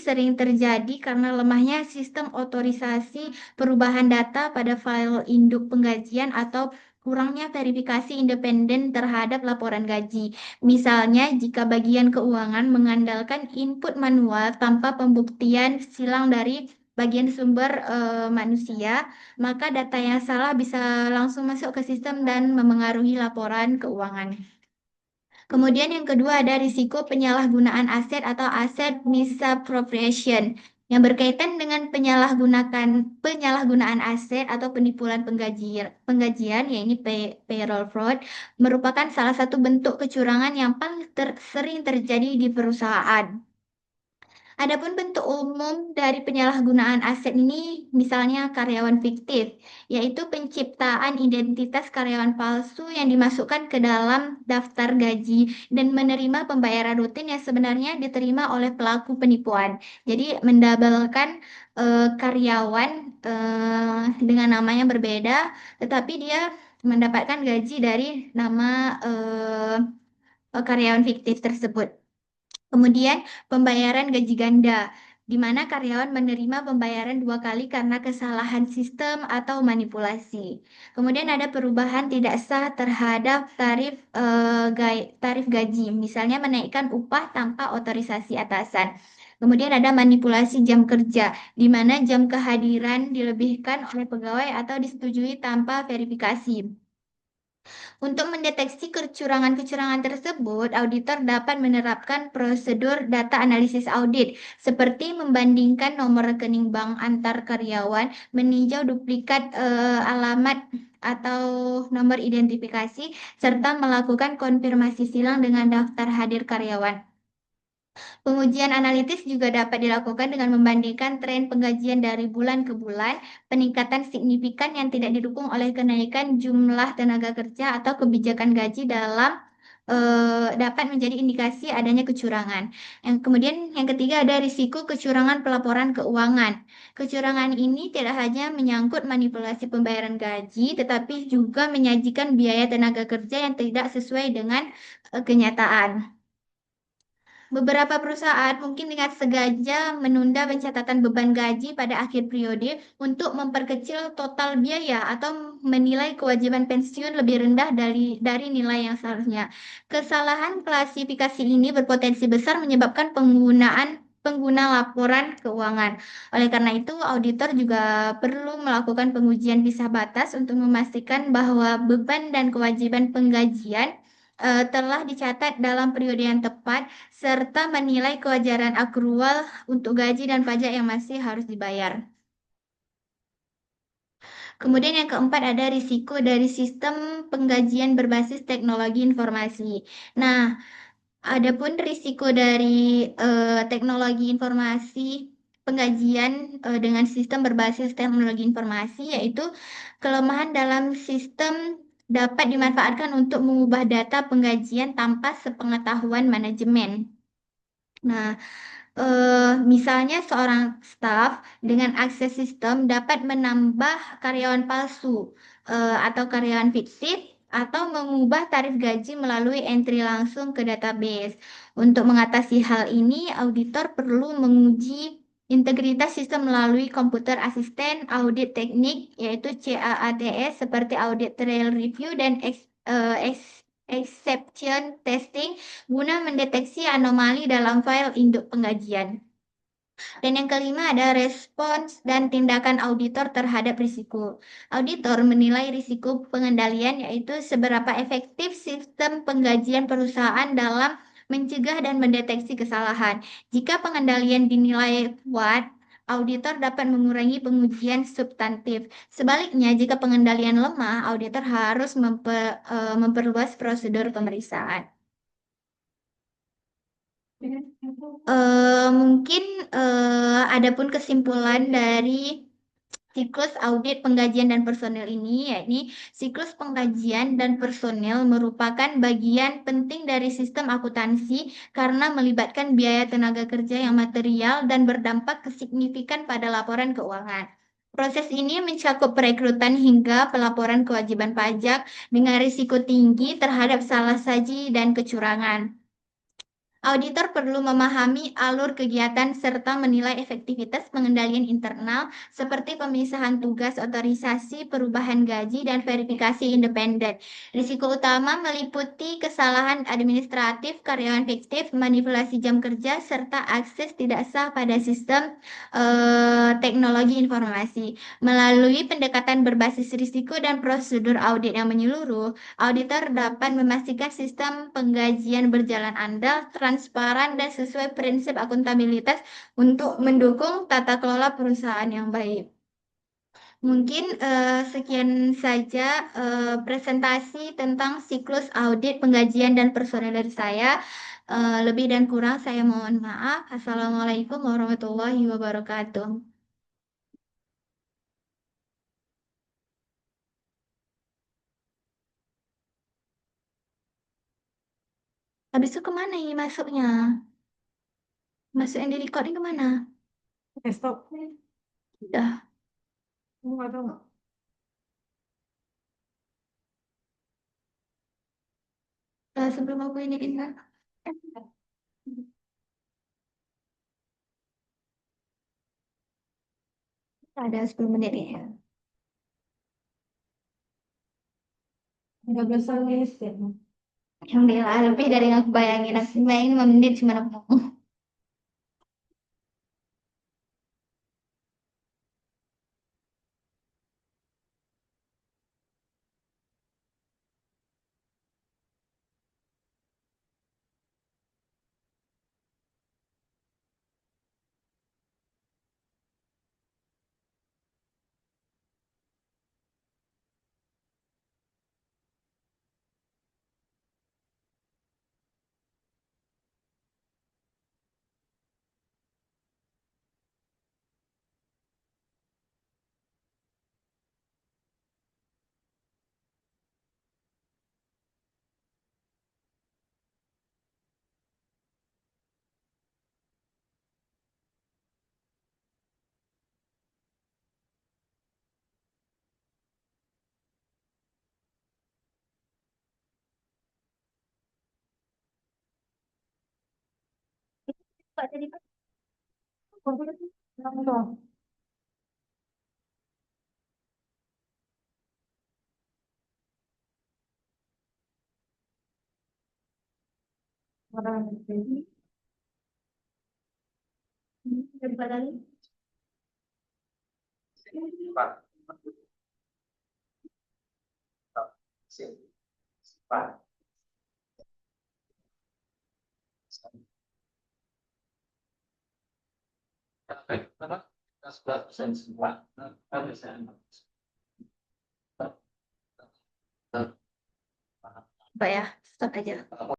sering terjadi karena lemahnya sistem otorisasi perubahan data pada file induk penggajian atau kurangnya verifikasi independen terhadap laporan gaji. Misalnya, jika bagian keuangan mengandalkan input manual tanpa pembuktian silang dari bagian sumber manusia, maka data yang salah bisa langsung masuk ke sistem dan memengaruhi laporan keuangan. Kemudian yang kedua ada risiko penyalahgunaan aset atau aset misappropriation yang berkaitan dengan penyalahgunaan aset atau penipuan penggajian yaitu payroll fraud merupakan salah satu bentuk kecurangan yang paling sering terjadi di perusahaan. Adapun bentuk umum dari penyalahgunaan aset ini misalnya karyawan fiktif, yaitu penciptaan identitas karyawan palsu yang dimasukkan ke dalam daftar gaji dan menerima pembayaran rutin yang sebenarnya diterima oleh pelaku penipuan. Jadi mendabelkan karyawan dengan nama yang berbeda, tetapi dia mendapatkan gaji dari nama karyawan fiktif tersebut. Kemudian pembayaran gaji ganda, di mana karyawan menerima pembayaran dua kali karena kesalahan sistem atau manipulasi. Kemudian ada perubahan tidak sah terhadap tarif gaji, misalnya menaikkan upah tanpa otorisasi atasan. Kemudian ada manipulasi jam kerja, di mana jam kehadiran dilebihkan oleh pegawai atau disetujui tanpa verifikasi. Untuk mendeteksi kecurangan-kecurangan tersebut, auditor dapat menerapkan prosedur data analisis audit, seperti membandingkan nomor rekening bank antar karyawan, meninjau duplikat alamat atau nomor identifikasi, serta melakukan konfirmasi silang dengan daftar hadir karyawan. Pengujian analitis juga dapat dilakukan dengan membandingkan tren penggajian dari bulan ke bulan, peningkatan signifikan yang tidak didukung oleh kenaikan jumlah tenaga kerja atau kebijakan gaji dapat menjadi indikasi adanya kecurangan. Kemudian yang ketiga ada risiko kecurangan pelaporan keuangan. Kecurangan ini tidak hanya menyangkut manipulasi pembayaran gaji, tetapi juga menyajikan biaya tenaga kerja yang tidak sesuai dengan kenyataan. Beberapa perusahaan mungkin dengan sengaja menunda pencatatan beban gaji pada akhir periode untuk memperkecil total biaya atau menilai kewajiban pensiun lebih rendah dari nilai yang seharusnya. Kesalahan klasifikasi ini berpotensi besar menyebabkan pengguna laporan keuangan. Oleh karena itu, auditor juga perlu melakukan pengujian pisah batas untuk memastikan bahwa beban dan kewajiban penggajian telah dicatat dalam periode yang tepat serta menilai kewajaran akrual untuk gaji dan pajak yang masih harus dibayar. Kemudian yang keempat ada risiko dari sistem penggajian berbasis teknologi informasi. Nah, adapun risiko dari teknologi informasi penggajian dengan sistem berbasis teknologi informasi yaitu kelemahan dalam sistem dapat dimanfaatkan untuk mengubah data penggajian tanpa sepengetahuan manajemen. Nah, misalnya seorang staf dengan akses sistem dapat menambah karyawan palsu atau karyawan fiktif atau mengubah tarif gaji melalui entry langsung ke database. Untuk mengatasi hal ini, auditor perlu menguji integritas sistem melalui komputer asisten audit teknik, yaitu CAATS, seperti audit trail review dan exception testing guna mendeteksi anomali dalam file induk penggajian. Dan yang kelima ada respons dan tindakan auditor terhadap risiko. Auditor menilai risiko pengendalian yaitu seberapa efektif sistem penggajian perusahaan dalam mencegah dan mendeteksi kesalahan. Jika pengendalian dinilai kuat, auditor dapat mengurangi pengujian substantif. Sebaliknya, jika pengendalian lemah, auditor harus memperluas prosedur pemeriksaan. Mungkin adapun kesimpulan dari siklus audit penggajian dan personel ini, yakni siklus penggajian dan personel merupakan bagian penting dari sistem akuntansi karena melibatkan biaya tenaga kerja yang material dan berdampak signifikan pada laporan keuangan. Proses ini mencakup perekrutan hingga pelaporan kewajiban pajak dengan risiko tinggi terhadap salah saji dan kecurangan. Auditor perlu memahami alur kegiatan serta menilai efektivitas pengendalian internal seperti pemisahan tugas, otorisasi, perubahan gaji, dan verifikasi independen. Risiko utama meliputi kesalahan administratif, karyawan fiktif, manipulasi jam kerja, serta akses tidak sah pada sistem teknologi informasi. Melalui pendekatan berbasis risiko dan prosedur audit yang menyeluruh, auditor dapat memastikan sistem penggajian berjalan andal, transparan, dan sesuai prinsip akuntabilitas untuk mendukung tata kelola perusahaan yang baik. Mungkin sekian saja presentasi tentang siklus audit penggajian dan personel dari saya. Lebih dan kurang saya mohon maaf. Assalamualaikum warahmatullahi wabarakatuh. Habis itu kemana ini masuknya? Masuk yang di recording kemana? Stop. Udah. Nggak tahu. Sebelum aku ini ada 10 menit ya. 13 menit ya. Alhamdulillah, lebih dari yang aku bayangin. Aku bayangin 5 menit cuma aku ngomong. Pak tadi Pak. Pak tadi. Pak, Pak, Pak ya, stop aja.